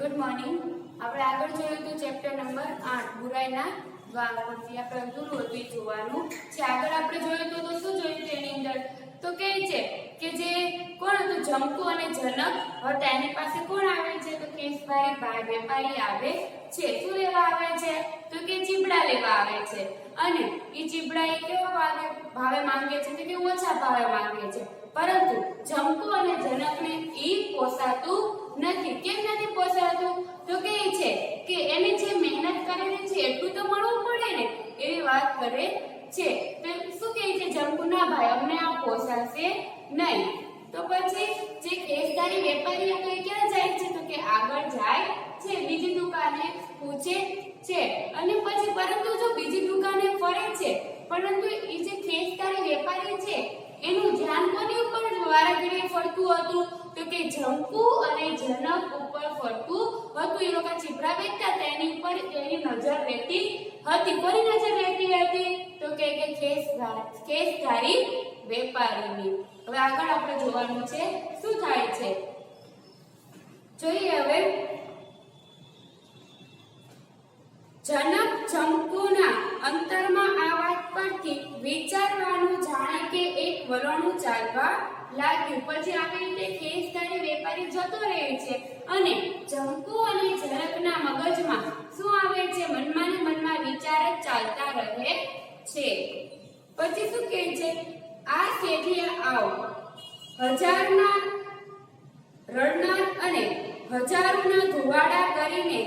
Good morning. આપણે આગળ જોયું હતું ચેપ્ટર નંબર 8 બુરાઈના વાંક પરથી આપણે અધૂરું હતું જોવાનું છે. આગળ આપણે જોયું હતું તો શું જોયું તેની અંદર તો કહે છે કે જે કોણ હતું જંકુ અને જનક હતા એની પાસે કોણ આવે છે તો કેશભાઈ ભાઈ વેપારી આવે છે. શું લેવા આવે છે તો કે ચીબડા લેવા આવે છે અને એ ચીબડા એ કેવા ભાવે માંગે છે તો કે ઓછા ભાવે માંગે છે. પરંતુ જંકુ અને જનકને ઈ પોસાતું નથી. કેમ નથી પોસાતું તો કહે છે કે એને જે મહેનત કરેલી છે એટલું તો મળવું પડે ને એવી વાત કરે છે. તો શું કહે છે જંકુ ના ભાઈ અમને આ પોસાશે નહીં. તો પછી જે કેશધારી વેપારી હતો એ ક્યાં જાય છે તો કે આગળ જાય છે બીજી દુકાને પૂછે છે અને પછી પરંતુ જો બીજી દુકાને ફરે છે પરંતુ એ જે કેશધારી વેપારી છે એનું ધ્યાન કોની ઉપર વારાઘડીએ ફરતું હતું તો કે જંકુ અને જનક ઉપર ફરતું હતું. એ લોકો ચીપડા વેચતા તેની ઉપર એની નજર રહેતી હતી. કોની નજર રહેતી હતી તો કે કેશધારી વેપારીની. હવે આગળ આપણે જોવાનું છે શું થાય છે જોઈએ. હવે જનક જંકુના અંતરમાં આ વાત પરથી વિચારવાનું જાણે કે એક વલણું ચાલવા લાગ્યું. પછી આવી રીતે કેશધારી વેપારી જતો રહે છે અને જંકુ અને જનકના મગજમાં શું આવે છે મનમાં ને મનમાં વિચાર જ ચાલતા રહે છે. પછી શું કહે છે આ શેઠીએ આવ હજારના રડનાર અને હજારોના ધુવાડા કરીને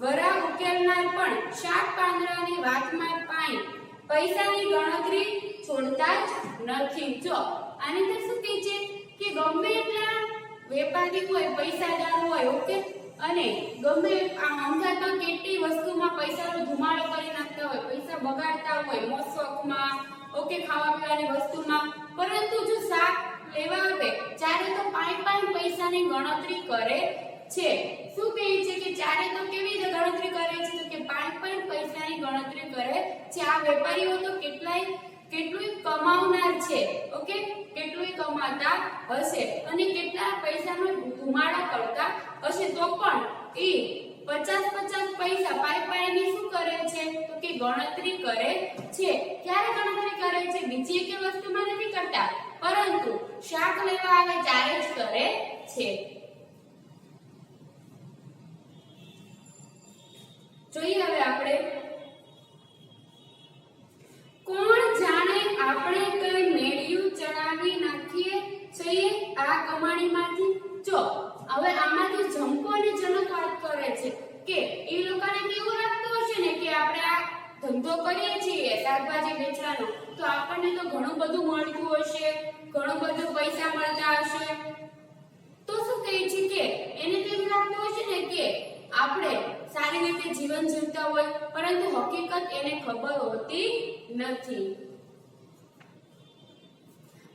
વરા ઉકેલનાર પણ શાક પાંદડાની વાતમાં પૈસાની ગણતરી છોડતા જ નથી. જો આની અંદર શું કહે છે કે ગમે એટલા વેપારી હોય પૈસાદાર હોય ઓકે અને ગમે અમદાવાદમાં કેટલી વસ્તુમાં પૈસાનો ધુમાડો કરી નાખતા હોય પૈસા બગાડતા હોય મોસવકમાં ઓકે ખાવા પીવાની વસ્તુમાં પરંતુ જો શાક લેવા આવે ત્યારે તો પાંચ પૈસાની ગણતરી કરે છે. શું કહે છે કે ચારે તો કેવી રીતે ગણતરી કરે છે તો કે પાંચ પૈસાની ગણતરી કરે છે. આ વેપારીઓ તો કેટલું કમાવનાર છે ઓકે કેટલું કમાતા હશે અને કેટલા પૈસાનો ધુમાડો કરતા હશે તો પણ એ 50 પૈસા પાયની શું કરે છે તો કે ગણતરી કરે છે. ક્યારે ગણતરી કરે છે બીજી એક વસ્તુમાં નથી કરતા પરંતુ શાક લેવા આવે ત્યારે જ કરે છે. જોઈએ હવે આપણે કોણ જાણે આપણે કઈ મેળ્યું ચડાવી નાખીએ છીએ આ કમાણીમાંથી. જો હવે આમાંથી જંકુ અને જનક વાત કરે છે કે એ લોકોને કેવું લાગતું હશે ને કે આપણે આ ધંધો કરીએ છીએ શાકભાજી વેચવાનો તો આપણને તો ઘણું બધું મળતું હશે ઘણું બધું પૈસા મળતા હશે. તો શું કહે છે કે એને કેવું લાગતું હશે ને કે આપણે સારી રીતે જીવન જીવતા હોય પરંતુ હકીકત એને ખબર હોતી નથી.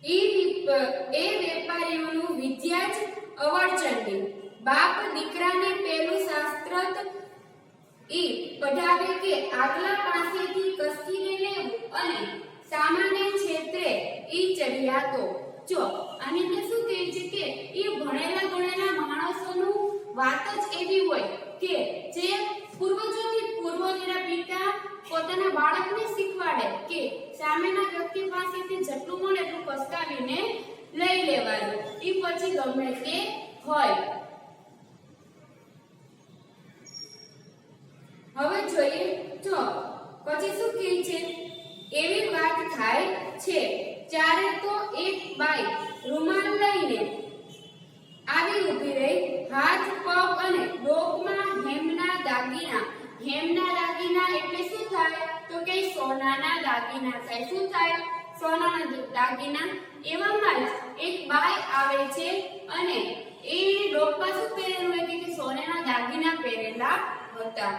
એ વેપારીઓનું વિદ્યા જ અવળચંડી. બાપ દીકરાને પેલું શાસ્ત્ર ઈ પઢાવે કે આગલા પાસેથી કસીને લેવું અને સામાન્ય ક્ષેત્રે ઈ ચડિયાતો. જો આની અંદર શું કહે છે કે એ ભણેલા ગણેલા માણસોનું વાત જ એવી હોય કે જે પૂર્વજોના પિતા પોતાના બાળકને શીખવાડે કે સામેના વ્યક્તિ પાસેથી જેટલું મળે એટલું પસ્તાવીને લઈ લેવાનું એ પછી ગમે તે હોય. હવે જોઈએ જો પછી શું કહે છે એવી વાત થાય છે ત્યારે તો એક બાઈ રૂમાલ લઈને આવી ઊભી રહી. હાથ પગ અને ડોકમાં હેમના દાગીના એટલે શું થાય તો કે સોનાના દાગીના થાય. શું થાય સોનાના દાગીના. એવામાં જ એક બાઈ આવે છે અને એ ડોકમાં શું પહેરેલું હોય કે સોનાના દાગીના પહેરેલા હતા.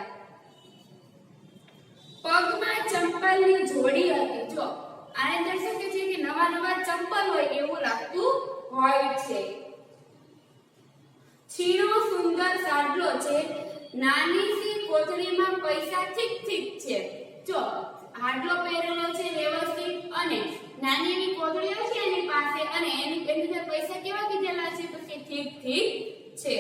પગમાં ચંપલની જોડી હતી. જો આને અંદર શું કહે છે કે નવા ચંપલ હોય એવું લાગતું હોય છે. છીણો સુંદર સાડલો છે નાની સી કોથળીમાં પૈસા ઠીક છે. જો હાડલો પહેરેલો છે વ્યવસ્થિત અને નાની એવી કોથળી હશે એની પાસે અને એની અંદર પૈસા કેવા કીધેલા છે તો કે ઠીક છે.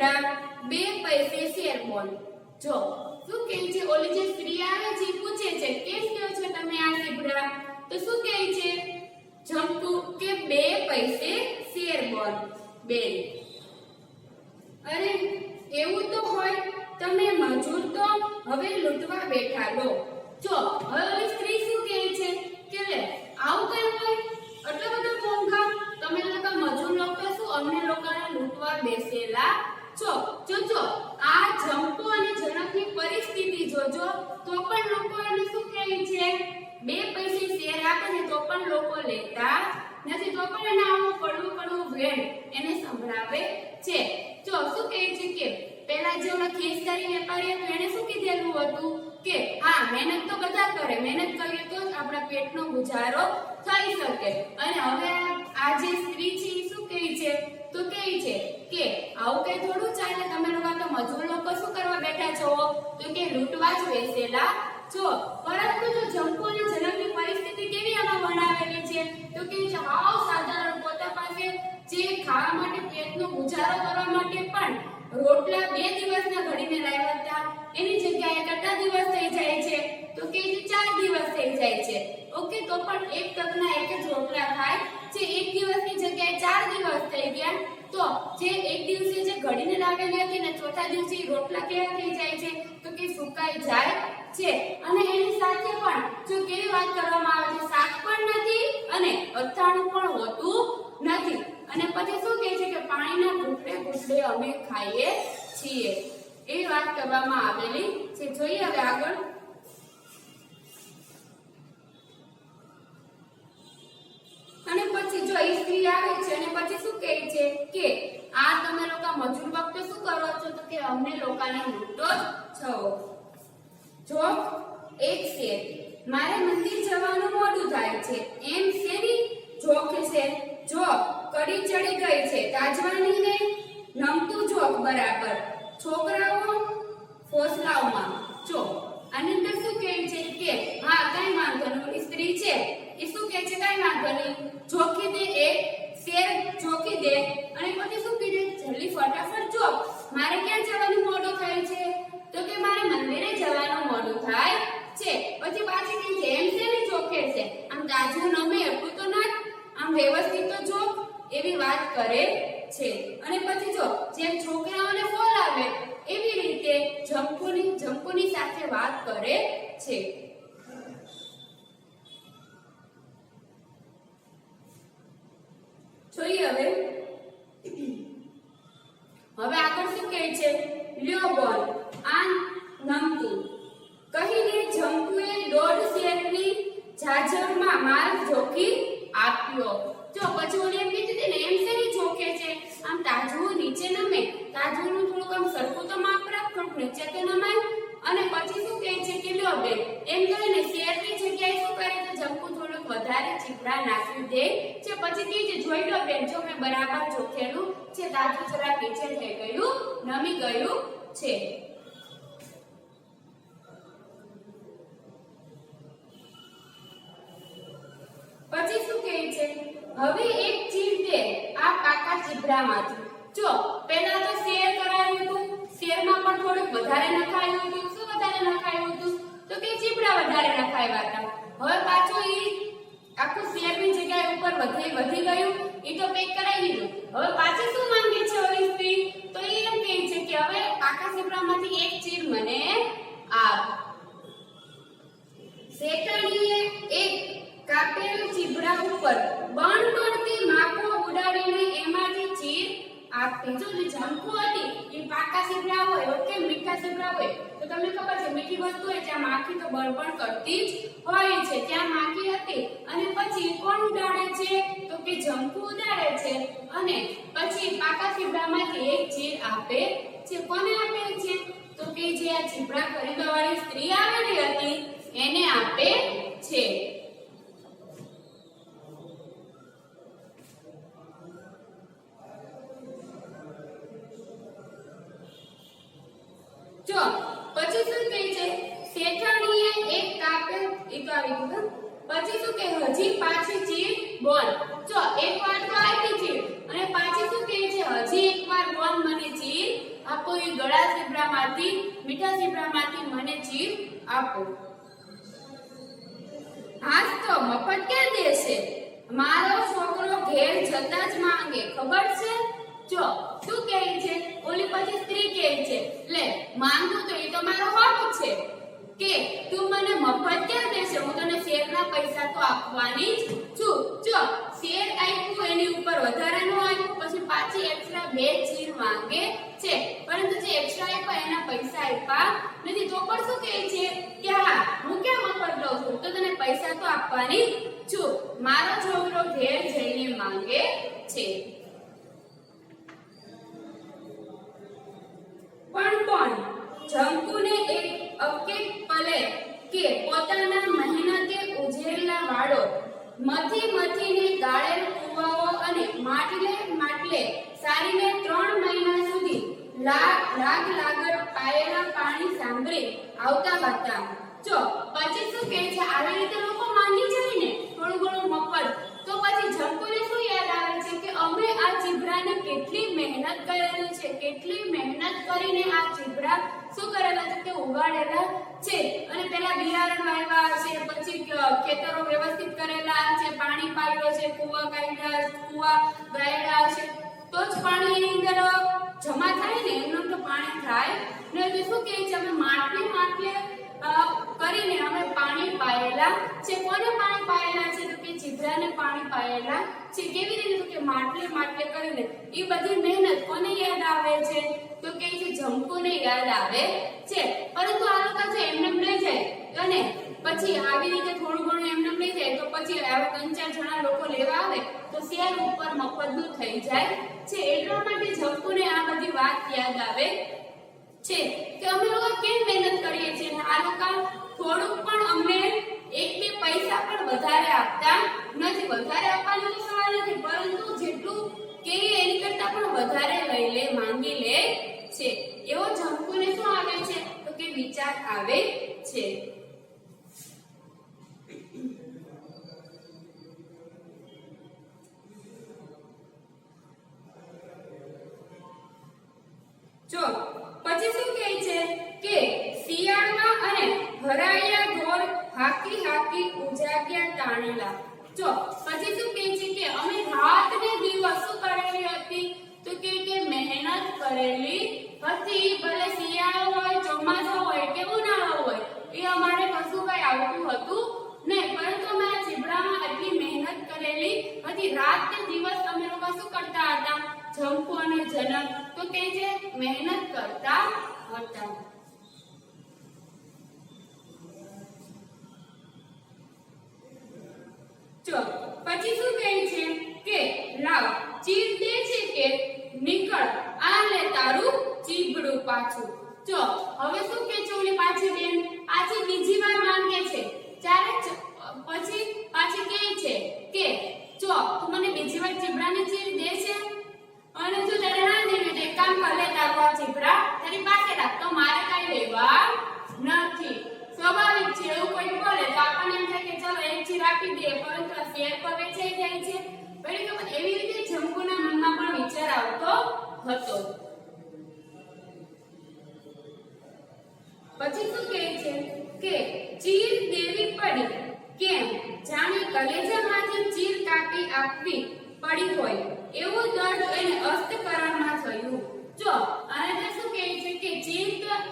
ચીબડા 2 પૈસે શેર બોલ। જો શું કહે છે, ઓલી જે સ્ત્રી આવે છે પૂછે છે કેમ કહો છો તમે આ ચીબડા, તો શું કહે છે જંતુ કે 2 પૈસે શેર બોલ 2। અરે એવું તો હોય, તમે મજૂર તો હવે લૂંટવા બેઠા લો। જો હવે ઓલી સ્ત્રી શું કહે છે કે લે આવું કઈ હોય, એટલો બધો મોંઘા, તમે લોકો મજૂર લોકો શું અમને લોકોને લૂંટવા બેસેલા છો। જોજો આ જંપુ અને જનકની પરિસ્થિતિ જોજો, તો પણ લોકો એને શું કહે છે 2 પૈસે શેર આપે ને તો પણ લોકો લેતા નથી, તો પણ એને આવું કડવું કડવું વેણ એને સંભળાવે છે। જો શું કહે છે કે પહેલા જે ઓલા ખેસદારી વેપારી હતો એને શું કીધેલું હતું કે હા મહેનત તો બધા કરે, મહેનત કરીએ તો જ આપણા પેટનો ગુજારો થઈ શકે। અને હવે આ જે સ્ત્રી છે એ શું કહે છે, તો કહે છે કે આવું કઈ થોડું ચાલે, તમે લોકો તો મજૂર લોકો શું કરવા બેઠા છો, તો કે લૂંટવા જ બેસેલા છો। પરંતુ જો જંપુ અને જનકની પરિસ્થિતિ કેવી આમાં વર્ણવેલી છે, તો કે હાવ સાધારણ, પોતા પાસે જે ખાવા માટે પેટનો ગુજારો કરવા માટે પણ રોટલા 2 દિવસના ઘડીને લાવ્યા હતા, એની જગ્યાએ કેટલા દિવસ થઈ જાય છે, તો કે 4 દિવસ થઈ જાય છે। ઓકે, તો પણ એક તકના એક જ રોટલા ખાય છે, એક દિવસની જગ્યાએ 4 દિવસ થઈ ગયા, તો જે એક દિવસે જે ઘડીને લાવેલી હતી ને ચોથા દિવસે રોટલા કેવા થઈ જાય છે, તો કે સુકાઈ જાય છે। અને એની સાથે પણ જો કેવી વાત કરવામાં આવે છે, શાક પણ નથી અને અથાણું પણ હોતું નથી, અને પછી શું કહે છે કે પાણીના ઘૂંટડે ઘૂંટડે અમે ખાઈએ છીએ, એ વાત કરવામાં આવેલી છે। જોઈએ હવે આગળ। અને પછી જો એ સ્ત્રી આવે છે અને પછી શું કહે છે કે આ તમે લોકો મજૂર વખતે શું કરો છો, તો કે અમને લોકોને લૂંટો છો। જો એક શેર, મારે મંદિર જવાનું મોડું થાય છે, એમ શેની જોખ છે, જો કડી ચડી ગઈ છે તાજવાની ને નમતું જોખ બરાબર, છોકરાઓ ફોસલાઓમાં। જો આની અંદર શું કહે છે કે હા કઈ વાંધો નહીં, સ્ત્રી છે એ શું કહે છે કઈ વાંધો નહીં, જોખી દે, એક શેર જોખી દે, અને પછી શું કહે જલ્દી ફટાફટ જો મારે ક્યાં જવાનું મોડું થાય છે, તો કે મારે મંદિરે જવાનું મોડું થાય છે। પછી પાછી કહે છે એમ શેની જોખે છે, આમ તાજું નમે એટલું તો ના, આમ વ્યવસ્થિત તો જો, એવી વાત કરે છે। અને પછી જો જેમ છોકરાઓને ફોલાવે એવી રીતે જંપુની સાથે વાત કરે છે। જોઈએ હવે આગળ શું કહે છે, લ્યો બોલ આ નમતું કહીને જંપુએ 1.5 શેરની જાજરમાં માલ જોખી આપ્યો। જો પછી ઓલી એમ કીધું ને એમ શેની જોખે છે, આમ તાજવું નીચે નમે, તાજવું થોડુંક આમ સરખું તો માપ રાખ, થોડુંક નીચે તો નમાય। અને પછી શું કહે છે કે લ્યો બેન એમ કહીને શેરની જગ્યાએ શું કરે છે, જંપુ થોડુંક વધારે ચીપડા નાખી દે છે। પછી કહે છે જોઈ લો બેન, જો મેં બરાબર જોખેલું છે, તાજું જરા નીચે થઈ ગયું, નમી ગયું છે। પછી શું કહે છે, હવે એક ચીર દે આ પાકા ચીબડામાંથી। જો પહેલા તો શેર કરાયું હતું, શેરમાં પણ થોડુંક વધારે નખાયું હતું, શું વધારે નખાયું હતું, તો કે ચીબડા વધારે નખાયા હતા। હવે પાછું ઈ આખું શેરની જગ્યાએ ઉપર વધી ગયું, ઈ તો પેક કરાવી દીધું। હવે પાછી શું માંગે છે ઓલી સ્ત્રી, તો ઈ એમ કહે છે કે હવે પાકા ચીબડામાંથી એક ચીર મને આપ। શેઠાણીએ એક કાપેલું ચીબડા ઉપર બણબણતી માખો ઉડાડીને એમાંથી ચીર આપી। જો જે જંપુ હતી એ પાકા ચીબડા હોય, ઓકે મીઠા ચીબડા હોય તો તમને ખબર છે મીઠી વસ્તુ હોય ત્યાં માખી તો બળબણ કરતી જ હોય છે, ત્યાં માખી હતી। અને પછી કોણ ઉડાડે છે, તો કે જંપુ ઉડાડે છે, અને પછી પાકા ચીબડામાંથી એક ચીર આપે છે। કોને આપે છે, તો કે જે આ ચીબડા ખરીદવાવાળી સ્ત્રી આવેલી હતી એને આપે છે। જો પછી શું કહે છે, શેઠાણીએ એક કાપેલ એક આવી ગયું, પછી શું કહે હજી પાછી ચીર બોલ। જો એકવાર તો આપી ચીર, અને પાછી શું કહે છે હજી એકવાર બોલ મને ચીર બીજા ઝીબ્રામાંથી મને ચીર આપો. આજ તો મફત ક્યાં દેશે? મારો છોકરો ઘેર જતા જ માંગે, ખબર છે? જો શું કહે છે? ઓલી પછી સ્ત્રી કહે છે, લે માંગું તો એ તો મારો હક છે કે તું મને મફત ક્યાં દેશે? હું તને શેરના પૈસા તો આપવાની જ છું. જો શેર આપ્યું એની ઉપર વધારાનું આપ્યું, પછી પાછી એક્સ્ટ્રા 2 ચીર માંગે છે, પરંતુ જે એક્સ્ટ્રા આપ્યા એના પૈસા આપ્યા નથી. તો પણ શું કહે છે કે હા હું ક્યાં મફત લઉં છું, તો તને પૈસા તો આપવાની છું. મારો છોકરો ઘેર જઈને માંગે છે. પણ જંકુને એક અકેક પલે કે પોતાના મહેનતે ઉજેરેલા વાડો, મથીને ગાળેલ કુવાઓ અને માટલે સારીને 3 મહિના સુધી લાગર પાયેલા પાણી સાંભળી આવતા હતા. જો પછી શું કહે છે? આવી રીતે લોકો માંગી જાય ને થોડું ઘણું મફત, તો પછી જંકુને શું યાદ આવે છે કે અમે આ ચીભડાને કેટલી મહેનત કરેલી છે, કેટલી મહેનત કરીને આ ચીભડા શું કરેલા છે કે ઉગાડેલા છે, અને પેલા બિયારણ વાવ્યા છે, પછી ખેતરો વ્યવસ્થિત કરેલા છે, પાણી પાડ્યો છે, કુવા ગાળ્યા છે, તો જ પાણી એની અંદર જમા થાય ને, એમનું તો પાણી થાય ને. તો શું કહે છે? અમે માટલે કરીને અમે પાણી પાયેલા છે. કોને પાણી પાયેલા છે? તો કે ચીભડાને પાણી પાયેલા છે. કેવી રીતે? તો કે માટલે કરીને. એ બધી મહેનત કોને યાદ આવે છે? તો કે છે જંકુને યાદ આવે છે. પરંતુ આ લોકો જો એમને લઈ જાય અને પછી આવી રીતે થોડું ઘણું એમને લઈ જાય, તો પછી આવા 3-4 જણા લોકો લેવા આવે તો શેર ઉપર મફતનું થઈ જાય છે. એટલા માટે જંકુને આ બધી વાત યાદ આવે છે કે અમે લોકો કેમ મહેનત કરીએ છીએ, આ લોકો થોડુંક પણ અમને 1-2 પૈસા પણ વધારે આપતા નથી. વધારે આપવાનો તો સવાલ નથી, પરંતુ જેટલું કે એની કરતા પણ વધારે માંગી લે છે. એવો જંકુને શું આવે છે? તો કે વિચાર આવે છે. જો પછી શું કહે છે કે શિયાળમાં અને ભરાયા ઢોર હાકી ઉજાગ્યા તાણેલા. જો પછી શું કહે છે કે અમે રાત ને દિવસ શું કરેલી હતી? તો કે મહેનત કરેલી હતી. ભલે શિયાળો હોય, ચોમાસું હોય કે ઉનાળો હોય, એ અમારે કશું કઈ આવતું હતું નહીં, પરંતુ અમે આ ચીભડામાં એટલી મહેનત કરેલી હતી. રાત ને દિવસ અમે લોકો શું કરતા હતા? જંકુ અને જનક તો કે છે મહેનત કરતા હતા. જો પછી શું કહે છે કે લાવ ચીર દે છે કે નીકળ, આ લે તારું ચીભડું પાછું. જો હવે શું કે છે ઓલી પાછી બેન પાછી બીજી વાર માંગે છે. ત્યારે પછી પાછી કહે છે કે જો તું મને બીજી વાર ચીભડાને ચીર દે છે, અને જો તારે ના દેવી તો એક કામ કર, લે તારો ચીભડા તારી પાસે રાખ, તો મારે કઈ લેવા નથી. સ્વાભાવિક છે, એવું કોઈ બોલે તો આપણને એમ થાય કે ચલો એક ચીર આપી દે, પરંતુ આ શેર પર વેચાઈ જાય છે. એવી રીતે જંકુના મનમાં પણ વિચાર આવતો હતો. પછી શું કહે છે કે ચીર દેવી પડી, કેમ જાણે કલેજામાંથી ચીર કાપી આપવી પડી હોય એવું દર્દ એને અસ્તકરણમાં થયું. જો અને શું કહે છે કે ચીર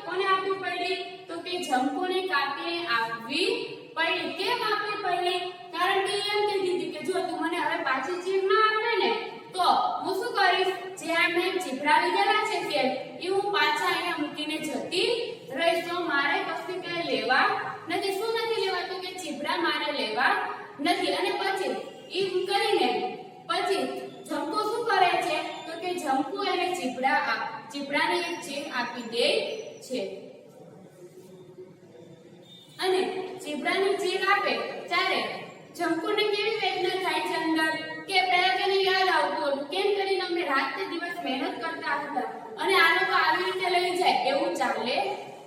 કોને આપવી પડી? તો કે જંકુને કાપીને આપવી પડી. કેમ આપવી પડી? કારણ કે એમ કહેતી હતી કે જો તું મને હવે પાછી ચીર ના આપે ને તો હું શું કરીશ? જે આ મેં ચીભડા લીધેલા છે તે એ હું પાછા અહીંયા મૂકીને જતી રહીશ, તો મારે કશું કઈ લેવા નથી. શું નથી લેવા? તો કે ચીભડા મારે લેવા નથી. અને પછી ઈ કરીને પછી જંકુ શું કરે છે? તો કે જંકુ એને ચીભડાને એક ચીર આપી દે છે. અને ચીભડાની ચીર આપે ત્યારે જંકુને કેવી વેદના થાય છે અંદર, કે પહેલા તેને યાદ આવતું હતું કેમ કરીને અમે રાત ને દિવસ મહેનત કરતા હતા, અને આ લોકો આવી રીતે લઈ જાય એવું ચાલે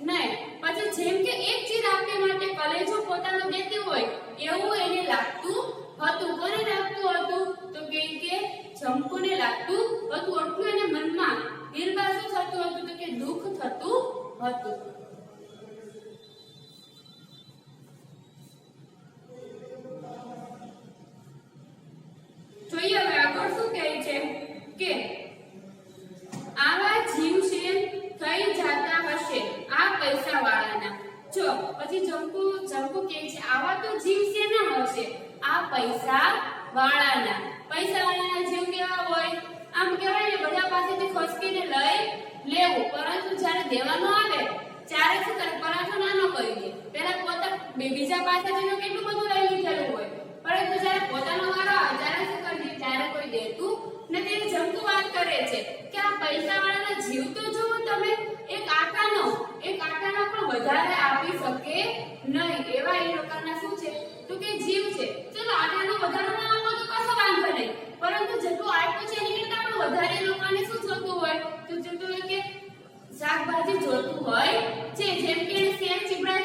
નહીં. પછી જેમ કે એક ચીર આપવા માટે કલેજો પોતાનો દેતી હોય એવું એને લાગતું હતું. કોને લાગતું હતું? તો કે જંકુને લાગતું હતું. એટલું એને મનમાં નિર્બાસુ થતું હતું, તો કે દુઃખ થતું હતું. દેવાનો આવે ત્યારે શું કરે પરાઠો નાનો કરી દે પેલા પોતા બીજા પાસે જઈને કેટલું બધું લઈ લીધેલું હોય પરંતુ જ્યારે પોતાનો વારો આવે ત્યારે શું કરી દે ત્યારે કોઈ દેતું નથી જમતું વાત કરે છે કે આ પૈસાવાળાના જીવ તો જુઓ તમે એક આટાનો પણ વધારે આપી શકે નહીં એવા એ લોકોના શું છે તો કે જીવ છે ચલો આટાનો વધારે ના આપો તો કશો વાંધો નહીં પરંતુ જેટલું આપ્યું છે એની કરતા પણ વધારે લોકોને શું જોતું હોય તો જોતું હોય કે શાકભાજી જોતું હોય છે જેમ કે સેવ ચીબડા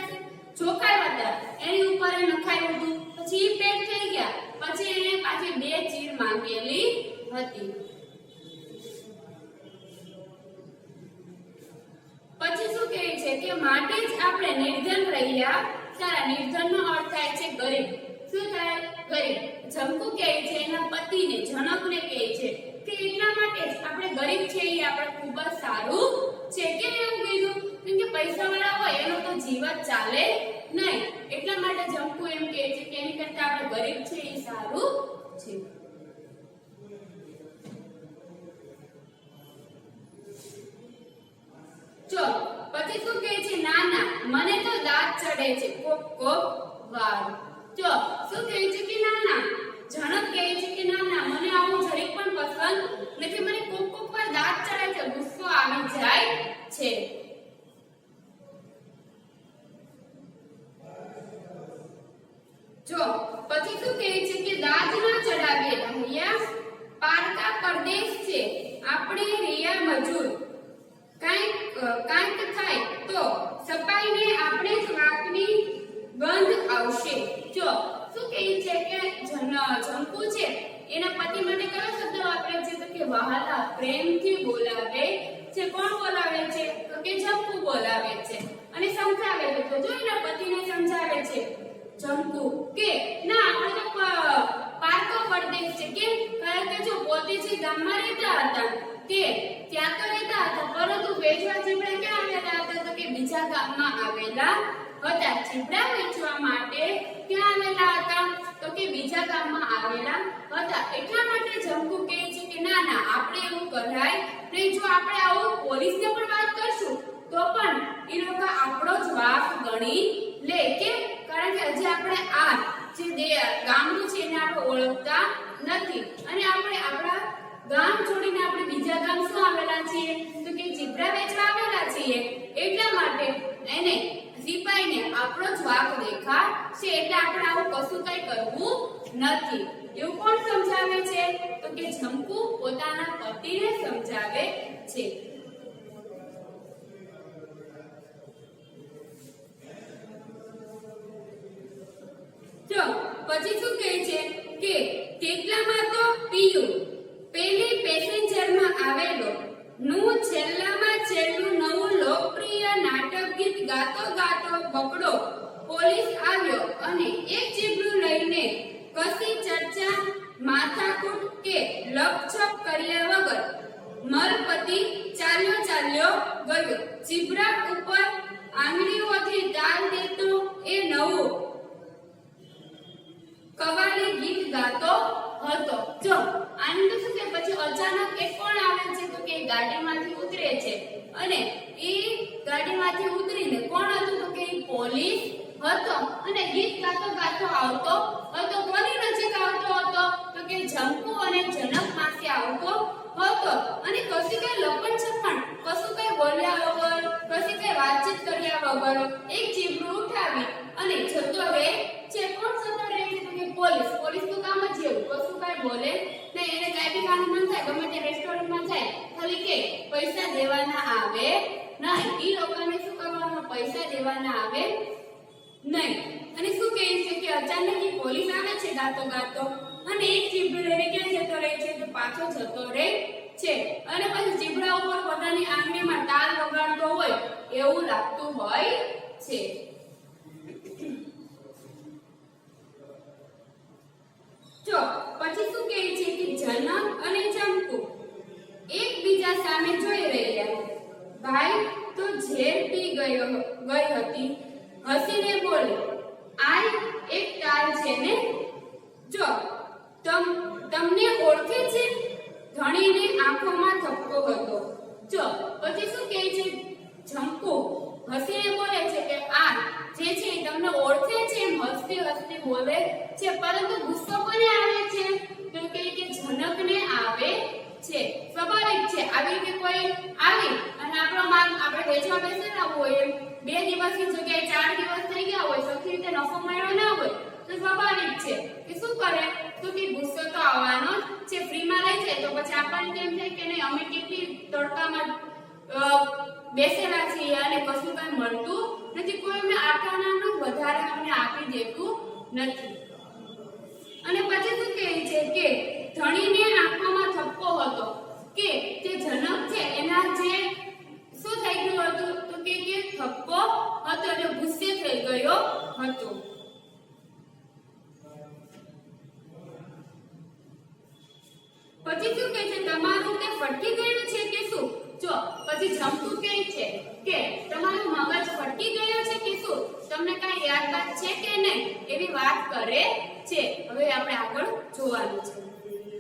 ચોખાયા હતા એની ઉપર એ નખાયું હતું પછી એ પેક થઈ ગયા પછી એને પાછી 2 ચીર માંગેલી હતી પછી શું કહે છે કે માટે જ આપણે નિર્ધન રહ્યા સારા નિર્ધનનો અર્થ થાય છે ગરીબ શું થાય ગરીબ જમકુ કહે છે એના પતિને જનકને કહે છે કે એટલા માટે જ આપણે ગરીબ છે એ આપણે ખૂબ જ સારું છે કે એવું કીધું કેમ કે પૈસાવાળા હોય એનો તો જીવન ચાલે નહીં એટલા માટે જમકુ એમ કહે છે કે એની કરતા આપણે ગરીબ છે એ સારું છે જો પછી શું કહે છે ના ના મને તો દાંત ચડે છે કોક કોક વાર જો શું કહે છે કે ના ના જનક કહે છે કે ના ના મને આવું જરીક પણ પસંદ નથી મને કોક કોક વાર દાંત ચડે છે ગુસ્સો આવી જાય છે જો પછી શું કહે છે કે દાંત ના ચડાવીએ રહ્યા પારકા પરદેશ છે આપણે રહ્યા મજૂર કાંઈક થાય તો સપાઈને આપણે જ વાકની ગંધ આવશે જો શું કહે છે કે જંકુ છે એના પતિ માટે કયો શબ્દ વાપરે છે તો કે વહાલા પ્રેમથી બોલાવે છે કોણ બોલાવે છે તો કે જંકુ બોલાવે છે અને સમજાવે છે તો જો એના પતિને સમજાવે છે જંકુ કે ના આપણે તો પારકો પરદેશ છે કેમ કારણ કે જો પોતે જે ગામમાં રહેતા હતા કે ત્યાં તો રહેતા હતા પરંતુ વેચવા ચીબડા ક્યાં આવેલા હતા તો કે બીજા ગામમાં આવેલા હતા ચીબડા વેચવા માટે ક્યાં આવેલા હતા તો કે બીજા ગામમાં આવેલા હતા એટલા માટે જંકુ કહે છે કે ના ના આપણે એવું કરાય નહીં જો આપણે આવું પોલીસને પણ વાત કરશું તો પણ એ લોકો આપણો જ વાક ગણી લે કેમ કારણ કે હજી આપણે આ જે ગામનું છે એને આપણે ઓળખતા નથી અને આપણે આપણા ગામ છોડીને આપણે બીજા ગામ શું આવેલા છીએ તો કે ચીબડા વેચવા આવેલા છીએ એટલા માટે એને સિપાહીને આપણો જ વાક દેખાશે એટલે આપણે આવું કશું કઈ કરવું નથી એવું કોણ સમજાવે છે તો કે જંકુ પોતાના પતિને સમજાવે છે જો પછી શું કહે છે કે તેટલામાં તો પીયું પેલી પેસેન્જરમાં આવેલો નું છેલ્લામાં છેલ્લું નવું લોકપ્રિય નાટક ગીત ગાતો ગાતો બકડો પોલીસ આવ્યો અને એક ચીબડું લઈને કશી ચર્ચા માથાકૂટ કે લપછપ કર્યા વગર મલપતિ ચાલ્યો ગયો ચીબડા ઉપર આંગળીઓથી તાલ દેતો એ નવું કવાલી ગીત ગાતો હતો જો આનંદ શું કે પછી અચાનક એક કોણ આવે છે તો કે ગાડીમાંથી ઉતરે છે અને એ ગાડીમાંથી ઉતરીને કોણ હતું તો કે પોલીસ હતો અને ગીત ગાતો ગાતો આવતો હતો કોની નજીક આવતો હતો તો કે જંકુ અને જનક પાસે આવતો હતો અને કશી કઈ લપણ છપણ કશું કઈ બોલ્યા વગર કશી કઈ વાતચીત કર્યા વગર એક ચીબડું ઉઠાવી અને જતો રહે છે કોણ જતો રહે છે તો કે પોલીસ નું કામ જ એવું કશું કઈ બોલે નહીં એને કઈ બી ખાવાનું મન થાય ગમે તે રેસ્ટોરન્ટમાં જાય ખાલી કે પૈસા દેવાના આવે નહીં ઈ લોકોને શું કરવાનું પૈસા દેવાના આવે નહીં અને શું કહે છે કે અચાનક ઈ પોલીસ આવે છે ગાતો ગાતો અને એક ચીબડું લઈને ક્યાં જતો રહે છે તો પાછો જતો રહે છે અને પછી ચીબડા ઉપર પોતાની આંગળીમાં તાલ વગાડતો હોય એવું લાગતું હોય છે જો પછી શું કહે છે કે જનક અને જંકુ એકબીજા સામે જોઈ રહ્યા ભાઈ તો ઝેર પી ગઈ હતી હસીને બોલી આ એક તાલ છે ને જો તમને ઓળખે છે ધણીને આંખોમાં ધક્કો હતો જો પછી શું કહે છે જંકુ હસીને બોલે છે કે આ જે છે એ તમને ઓળખે છે એમ હસતી હસતી બોલે છે, પરંતુ ગુસ્સો કોને આવે છે તો કે જનકને આવે છે. સ્વાભાવિક છે, આવી રીતે કોઈ આવી અને આપણો માલ આપણે વેચવા બેસેલા હોય, એમ 2 દિવસની જગ્યાએ 4 દિવસ થઈ ગયા હોય, સરખી રીતે નફો મળ્યો ના હોય તો સ્વાભાવિક છે કે શું કરે તો કે ગુસ્સો તો આવવાનો જ છે. ફ્રીમાં લઈ જાય તો પછી આપણને એમ થાય કે નહીં અમે કેટલી તડકામાં બેસેલા છીએ અને કશું કઈ મળતું નથી, કોઈ અમને આટાણાનું વધારે અમને આપી દેતું નથી. અને પછી શું કહે છે કે ધણીને આંખોમાં થપ્પો હતો કે તે જનક છે એના જે શું થઈ ગયું હતું તો કે થપ્પો હતો એટલે ગુસ્સે થઈ ગયો હતો. પછી શું કહે છે તમારું તે ફટકી ગયું છે કે શું? જો પછી જંતુ કહે છે કે તમારું મગજ ફટકી ગયું છે કે શું? તમને કઈ યાદ છે કે નહીં એવી વાત કરે છે. હવે આપણે આગળ જોવાનું છે.